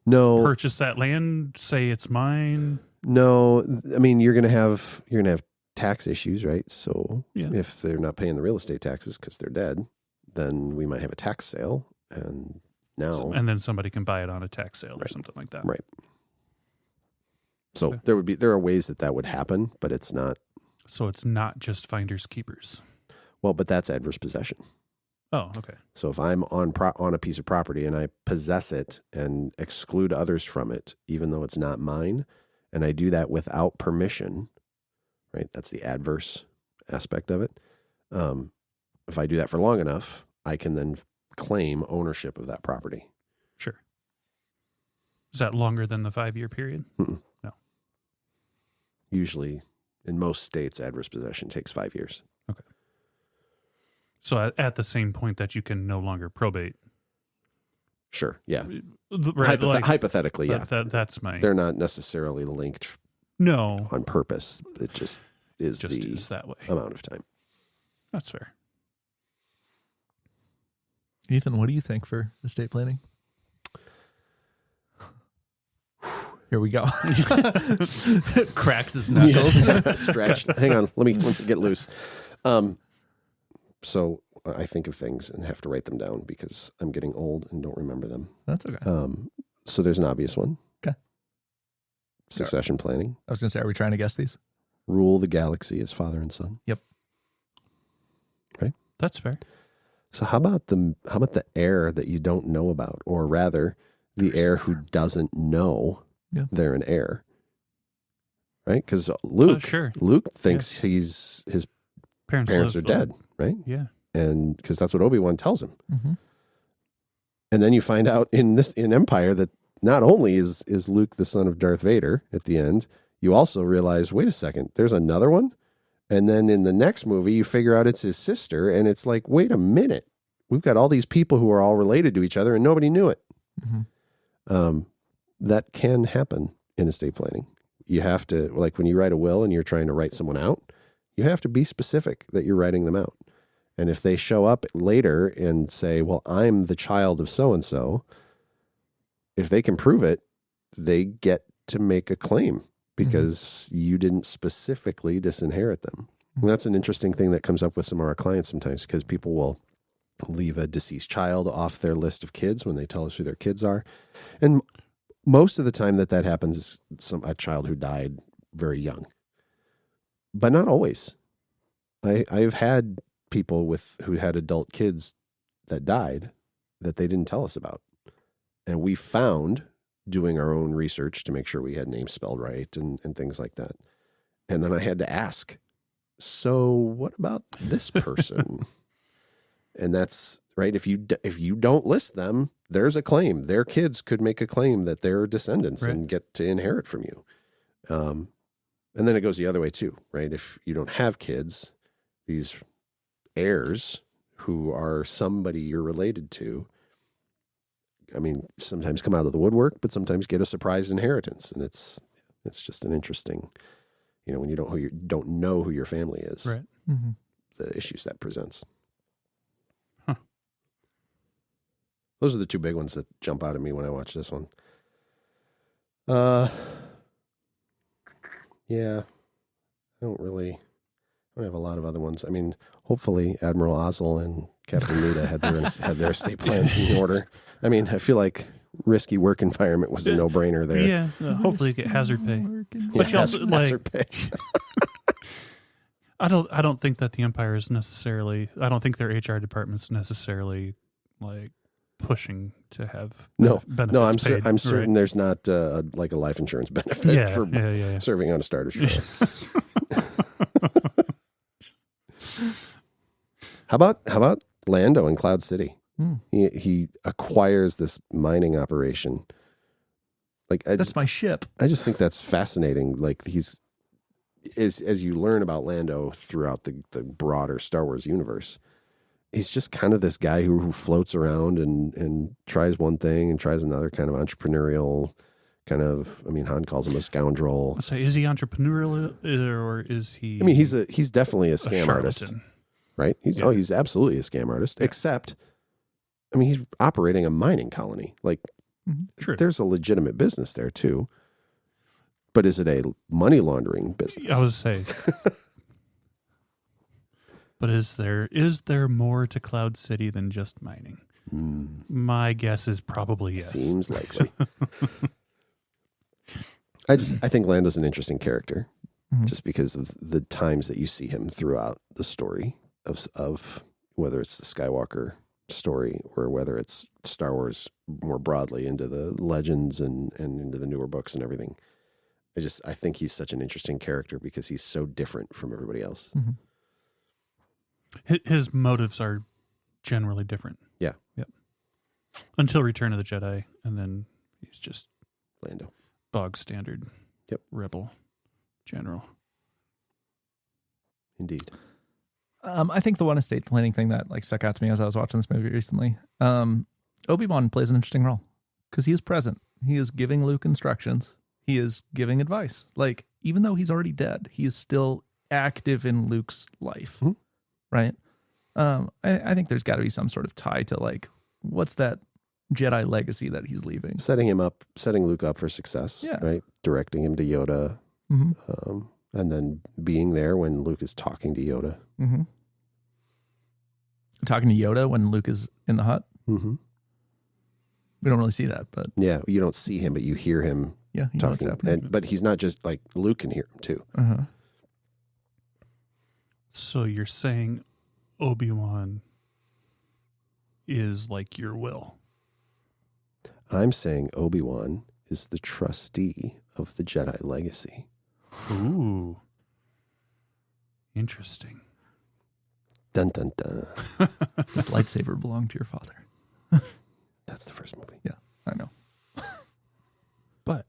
no, purchase that land, say it's mine? no. I mean, you're gonna have tax issues, right? So Yeah. if they're not paying the real estate taxes because they're dead, then we might have a tax sale. And now, And then somebody can buy it on a tax sale or Right. something like that. Right. So Okay. there are ways that would happen, but it's not. So it's not just finders keepers. Well, but that's adverse possession. Oh, okay. So if I'm on a piece of property and I possess it and exclude others from it, even though it's not mine, and I do that without permission, right? That's the adverse aspect of it. If I do that for long enough, I can then claim ownership of that property. Sure. Is that longer than the 5-year period? Mm-mm. No. Usually, in most states, adverse possession takes 5 years. Okay. So at the same point that you can no longer probate. Sure. Yeah. Right, Hypothetically, yeah. That's my... They're not necessarily linked No. on purpose. It just is is that way. amount of time. That's fair. Ethan, what do you think for estate planning? Here we go. Cracks his knuckles. Stretched. Hang on. Let me get loose. So I think of things and have to write them down because I'm getting old and don't remember them. That's okay. So there's an obvious one. Okay. Succession planning. I was going to say, are we trying to guess these? Rule the galaxy as father and son. Yep. Right? That's fair. So how about the heir that you don't know about, or rather the heir who doesn't know they're an heir? Right? Because Luke thinks his parents are dead, right? Yeah. And because that's what Obi-Wan tells him. Mm-hmm. And then you find out in Empire that not only is Luke the son of Darth Vader at the end, you also realize, wait a second, there's another one? And then in the next movie, you figure out it's his sister, and it's like, wait a minute. We've got all these people who are all related to each other, and nobody knew it. Mm-hmm. That can happen in estate planning. You have to, like when you write a will and you're trying to write someone out, you have to be specific that you're writing them out. And if they show up later and say, well, I'm the child of so-and-so, if they can prove it, they get to make a claim because you didn't specifically disinherit them. And that's an interesting thing that comes up with some of our clients sometimes, because people will leave a deceased child off their list of kids when they tell us who their kids are. And most of the time that happens is a child who died very young. But not always. I've had people who had adult kids that died that they didn't tell us about. And we found, doing our own research to make sure we had names spelled right and things like that. And then I had to ask, so what about this person? And that's right. If you don't list them, there's a claim. Their kids could make a claim that they're descendants and get to inherit from you. And then it goes the other way too, right? If you don't have kids, these heirs who are somebody you're related to, I mean, sometimes come out of the woodwork, but sometimes get a surprise inheritance. And it's just an interesting, when you don't know who your family is, right? Mm-hmm. The issues that presents. Huh. Those are the two big ones that jump out at me when I watch this one. Yeah. I don't have a lot of other ones. I mean, hopefully Admiral Ozzel and Captain Muda had their estate plans in order. I mean, I feel like risky work environment was a no-brainer there. Yeah, hopefully you get hazard pay. But you also hazard pay. I don't think that the Empire is necessarily. I don't think their HR department's necessarily like pushing to have benefits. No, paid, I'm certain there's not like a life insurance benefit for serving on a Star Destroyer. Yes. How about Lando in Cloud City? He acquires this mining operation. Like That's my ship. I just think that's fascinating. Like as you learn about Lando throughout the broader Star Wars universe, he's just kind of this guy who floats around and tries one thing and tries another, kind of entrepreneurial kind of. I mean, Han calls him a scoundrel. So is he entrepreneurial or is he? I mean, he's definitely a scam artist, right? He's absolutely a scam artist. Yeah. Except, I mean, he's operating a mining colony. Like, there's a legitimate business there too. But is it a money laundering business? I would say. But is there more to Cloud City than just mining? My guess is probably yes. Seems likely. I think Lando's an interesting character, just because of the times that you see him throughout the story of whether it's the Skywalker story or whether it's Star Wars more broadly into the legends and into the newer books and everything. I think he's such an interesting character because he's so different from everybody else. His motives are generally different. Yeah. Yep. Until Return of the Jedi, and then he's just Lando. Bog standard. Yep. Rebel general. Indeed. I think the one estate planning thing that like stuck out to me as I was watching this movie recently, Obi-Wan plays an interesting role because he is present. He is giving Luke instructions. He is giving advice. Like, even though he's already dead, he is still active in Luke's life, right? I think there's got to be some sort of tie to like, what's that Jedi legacy that he's leaving? Setting Luke up for success, right? Directing him to Yoda, and then being there when Luke is talking to Yoda. Talking to Yoda when Luke is in the hut. We don't really see that, but yeah, you don't see him, but you hear him. Yeah, you talking, know what's happening. but he's not just like Luke can hear him too. So you're saying Obi-Wan is like your will? I'm saying Obi-Wan is the trustee of the Jedi legacy. Ooh. Interesting. Dun dun dun. This lightsaber belonged to your father. That's the first movie. Yeah, I know. But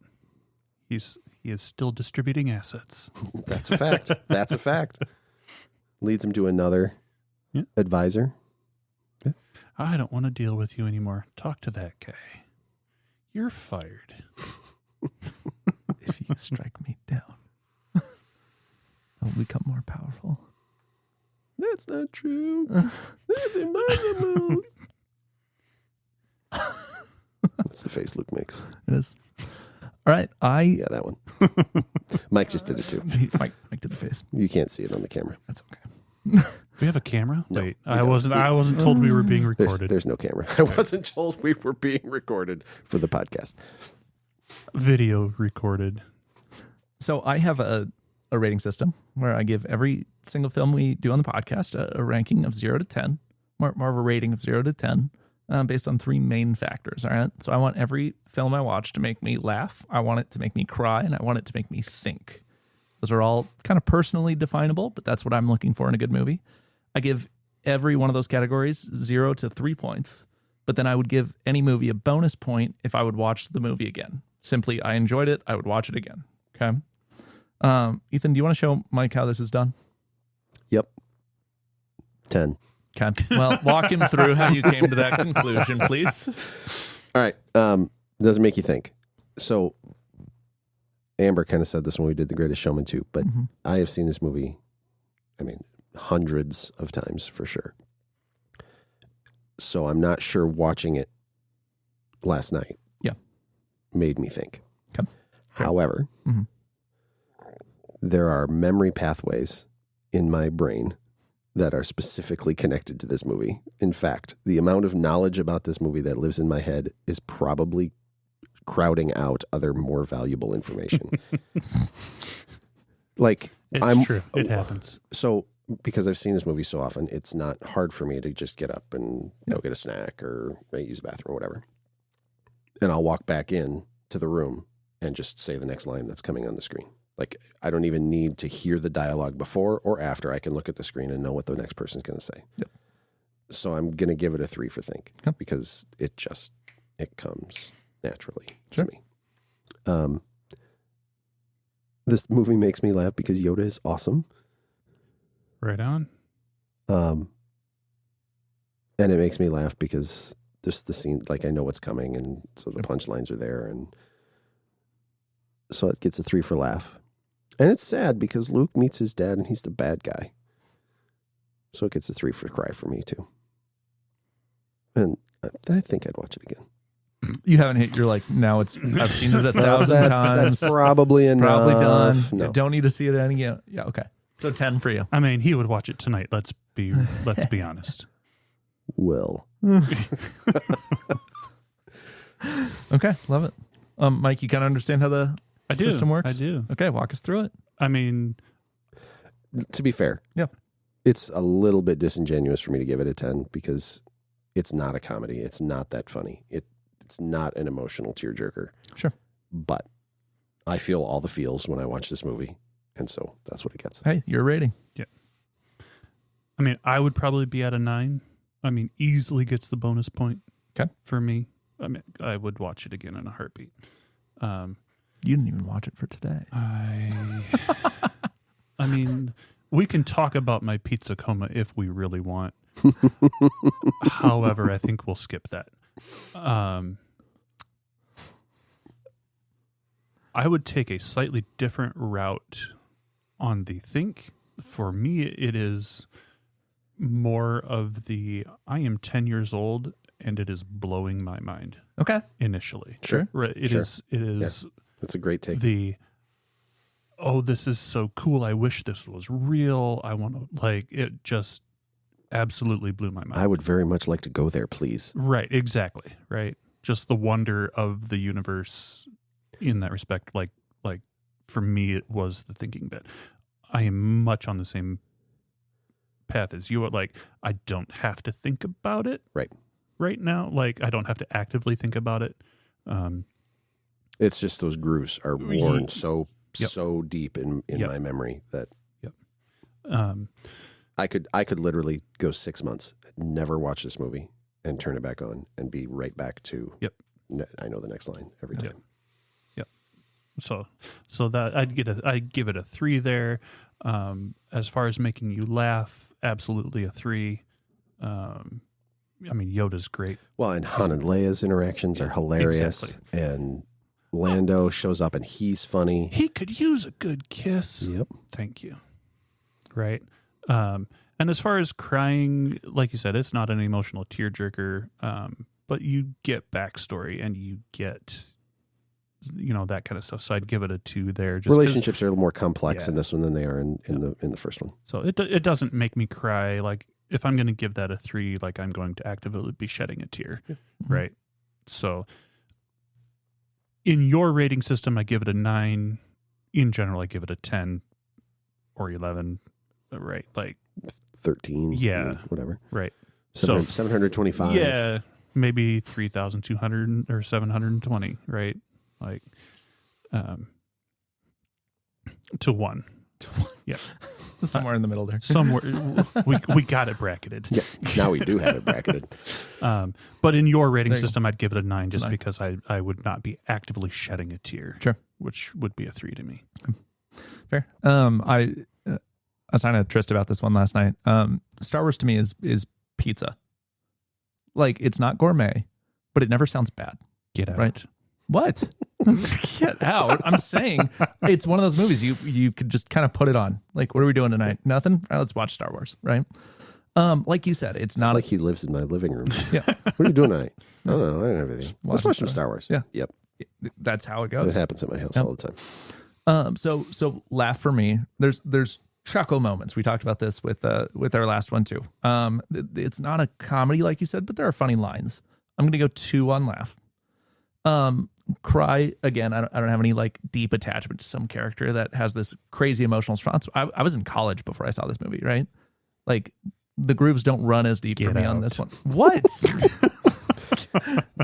he is still distributing assets. That's a fact. That's a fact. Leads him to another advisor. Yeah. I don't want to deal with you anymore. Talk to that guy. You're fired. If you strike me down, I'll become more powerful. That's not true. That's in my mood. That's the face Luke makes. It is. All right, Yeah, that one. Mike just did it too. Mike did the face. You can't see it on the camera. That's okay. We have a camera? No, Wait, I wasn't told we were being recorded. There's no camera. I wasn't told we were being recorded for the podcast. Video recorded. So I have a rating system where I give every single film we do on the podcast a ranking of 0 to 10, more of a rating of 0 to 10, based on 3 main factors. All right. So I want every film I watch to make me laugh. I want it to make me cry, and I want it to make me think. Those are all kind of personally definable, but that's what I'm looking for in a good movie. I give every one of those categories 0 to 3 points, but then I would give any movie a bonus point if I would watch the movie again. Simply, I enjoyed it. I would watch it again. Okay. Ethan, do you want to show Mike how this is done? Yep. 10. Okay. Well, walk him through how you came to that conclusion, please. All right. Doesn't make you think. So Amber kind of said this when we did The Greatest Showman too, but I have seen this movie, I mean, hundreds of times for sure. So I'm not sure watching it last night made me think. Okay. However, there are memory pathways in my brain that are specifically connected to this movie. In fact, the amount of knowledge about this movie that lives in my head is probably crowding out other more valuable information. Like, It's true. It happens. So, because I've seen this movie so often, it's not hard for me to just get up and go get a snack or use a bathroom or whatever. And I'll walk back in to the room and just say the next line that's coming on the screen. Like, I don't even need to hear the dialogue before or after. I can look at the screen and know what the next person's going to say. Yep. So I'm going to give it a 3 for think because it comes naturally to me. This movie makes me laugh because Yoda is awesome. Right on. And it makes me laugh because just the scene, like I know what's coming, and so the punchlines are there, and so it gets a 3 for laugh. And it's sad because Luke meets his dad and he's the bad guy. So it gets a 3 for cry for me too. And I think I'd watch it again. You haven't hit your now it's I've seen it 1,000 times. That's probably enough. Probably done. No. You don't need to see it again. Yeah, okay. So 10 for you. I mean, he would watch it tonight. Let's be honest. Will. Okay, love it. Mike, you kind of understand how the system works? I do. Okay, walk us through it. I mean, To be fair, it's a little bit disingenuous for me to give it a 10 because it's not a comedy. It's not that funny. It's not an emotional tearjerker. Sure. But I feel all the feels when I watch this movie, and so that's what it gets. Hey, your rating. Yeah. I mean, I would probably be at a 9. I mean, easily gets the bonus point. Okay. For me. I mean, I would watch it again in a heartbeat. You didn't even watch it for today. I mean, we can talk about my pizza coma if we really want. However, I think we'll skip that. I would take a slightly different route on the think. For me, it is more of the I am 10 years old and it is blowing my mind. Okay. Initially. Sure. Right. It is. Yeah. That's a great take. This is so cool. I wish this was real. I want to, it just absolutely blew my mind. I would very much like to go there, please. Right, exactly. Right. Just the wonder of the universe in that respect. Like for me, it was the thinking bit. I am much on the same path as you. I don't have to think about it. Right now. I don't have to actively think about it. It's just those grooves are worn so deep in my memory that I could literally go 6 months, never watch this movie, and turn it back on and be right back to I know the next line every time. Yep. So that I'd give it a 3 there. As far as making you laugh, absolutely a 3. I mean, Yoda's great. Well, and Han and Leia's interactions are hilarious. Exactly. And Lando shows up and he's funny. He could use a good kiss. Yep. Thank you. Right. And as far as crying, like you said, it's not an emotional tearjerker, but you get backstory and you get, that kind of stuff. So I'd give it a 2 there. Just relationships are a little more complex in this one than they are in the first one. So it doesn't make me cry. If I'm going to give that a 3, I'm going to actively be shedding a tear. Mm-hmm. Right. So in your rating system, I give it a 9. In general, I give it a 10 or 11. Right. 13. Yeah. Whatever. Right. 725. Yeah. Maybe 3,200 or 720. Right. To 1. Yeah. Somewhere in the middle there. Somewhere. we got it bracketed. Yeah. Now we do have it bracketed. But in your rating system, I'd give it a 9 just because I would not be actively shedding a tear. Sure. Which would be a 3 to me. Fair. I was talking to Trist about this one last night. Star Wars to me is pizza. It's not gourmet, but it never sounds bad. Get out. Right? What? Get out. I'm saying it's one of those movies you could just kind of put it on. What are we doing tonight? Nothing? All right, let's watch Star Wars, right? Like you said, it's not like he lives in my living room. Yeah. What are you doing tonight? I don't know. I don't have anything. Let's watch some Star Wars. Yeah. Yep. That's how it goes. It happens at my house all the So laugh for me. There's chuckle moments. We talked about this with our last one too. It's not a comedy like you said, but there are funny lines. I'm gonna go 2 on laugh. Cry again. I don't have any like deep attachment to some character that has this crazy emotional response. I was in college before I saw this movie, right? Like the grooves don't run as deep for me on this one. What?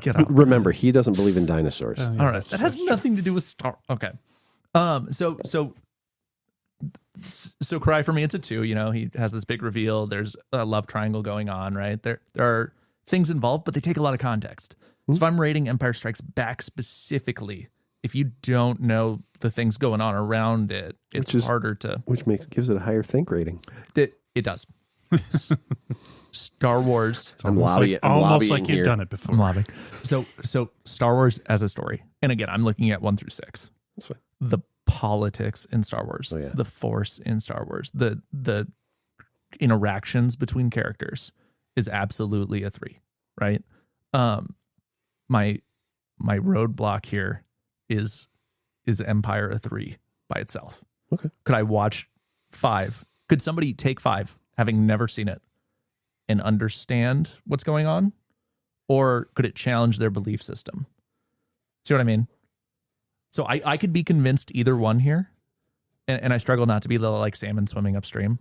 Get out. Remember, he doesn't believe in dinosaurs. Oh, yeah, All right, that has nothing to do with Star. Okay, so cry for me. It's a 2. You know, he has this big reveal. There's a love triangle going on, right? There are things involved, but they take a lot of context. So if I'm rating Empire Strikes Back specifically, if you don't know the things going on around it, it's harder to. Which gives it a higher think rating. It does. Star Wars. I'm lobbying like you've done it before. I'm lobbying. So Star Wars as a story, and again, I'm looking at 1 through 6. That's fine. The politics in Star Wars, the Force in Star Wars, the interactions between characters is absolutely a 3, right? My roadblock here is Empire a 3 by itself. Okay. Could I watch 5? Could somebody take 5, having never seen it, and understand what's going on? Or could it challenge their belief system? See what I mean? So I could be convinced either one here, and I struggle not to be the like salmon swimming upstream.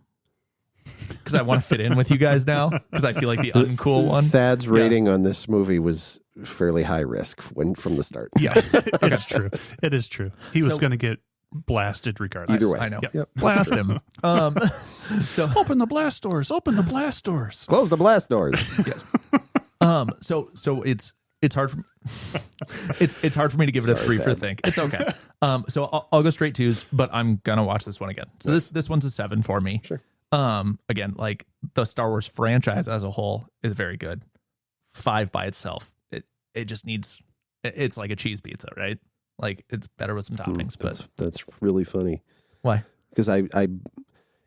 Because I want to fit in with you guys now, because I feel like the uncool one. Thad's rating on this movie was fairly high risk from the start. Yeah, It's true. It is true. He was going to get blasted regardless. Either way. I know. Yep. Blast him. So open the blast doors. Open the blast doors. Close the blast doors. yes. So it's hard for it's hard for me to give it a 3 for think. It's okay. So I'll go straight 2s, but I'm gonna watch this one again. So this one's a 7 for me. Sure. Again, like the Star Wars franchise as a whole is very good. 5 by itself, it just needs. It's like a cheese pizza, right? Like it's better with some toppings. But that's really funny. Why? Because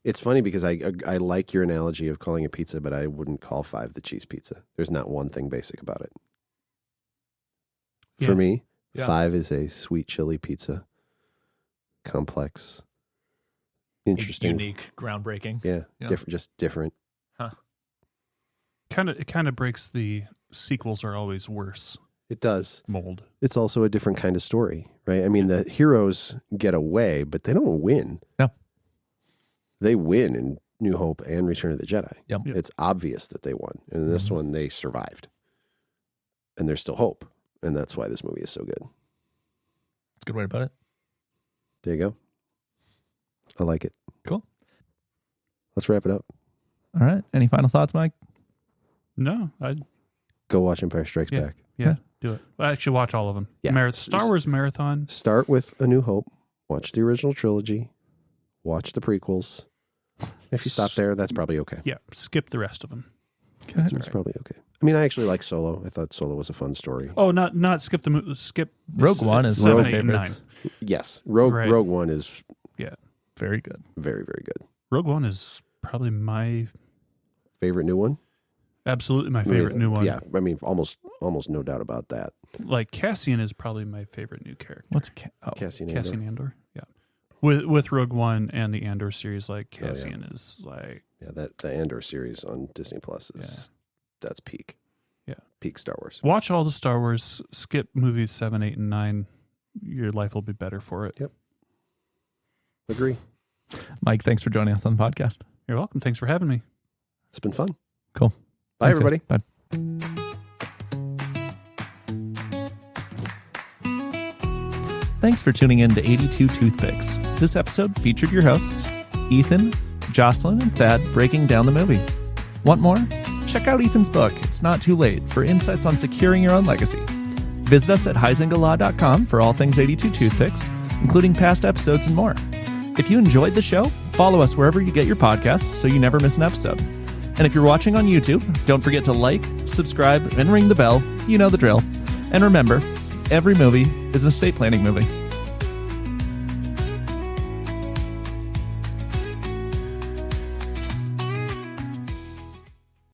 it's funny because I like your analogy of calling it pizza, but I wouldn't call 5 the cheese pizza. There's not one thing basic about it. For me, 5 is a sweet chili pizza. Complex. Interesting. Unique, groundbreaking. Yeah. Different. Huh. It kind of breaks the sequels are always worse It does. mold. It's also a different kind of story, right? I mean, the heroes get away, but they don't win. No. They win in New Hope and Return of the Jedi. Yep. It's obvious that they won. And in this one, they survived. And there's still hope. And that's why this movie is so good. That's a good way to put it. There you go. I like it. Cool. Let's wrap it up. All right. Any final thoughts, Mike? No, I'd Go watch Empire Strikes Back. Yeah, do it. Well, actually, watch all of them. Yeah. Star Wars marathon. Start with A New Hope. Watch the original trilogy. Watch the prequels. If you stop there, that's probably okay. Yeah, skip the rest of them. Okay. It's probably okay. I mean, I actually like Solo. I thought Solo was a fun story. Oh, not skip the movie. Skip Rogue One is 7, one of my 8, and 9. favorites. Yes. Rogue One is Very good. very, very good. Rogue One is probably my Favorite new one? absolutely my favorite new one. Yeah, I mean, almost no doubt about that. Like Cassian is probably my favorite new character. What's Cassian Andor. Yeah, with Rogue One and the Andor series, like Cassian is like the Andor series on Disney Plus is that's peak. Yeah, peak Star Wars. Watch all the Star Wars. Skip movies 7, 8, and 9. Your life will be better for it. Yep. Agree. Mike, thanks for joining us on the podcast. You're welcome. Thanks for having me. It's been fun. Cool. Bye, Thanks, everybody. guys. Bye. Thanks for tuning in to 82 Toothpicks. This episode featured your hosts, Ethan, Jocelyn, and Thad breaking down the movie. Want more? Check out Ethan's book, It's Not Too Late, for insights on securing your own legacy. Visit us at heisingalaw.com for all things 82 Toothpicks, including past episodes and more. If you enjoyed the show, follow us wherever you get your podcasts so you never miss an episode. And if you're watching on YouTube, don't forget to like, subscribe, and ring the bell. You know the drill. And remember, every movie is an estate planning movie.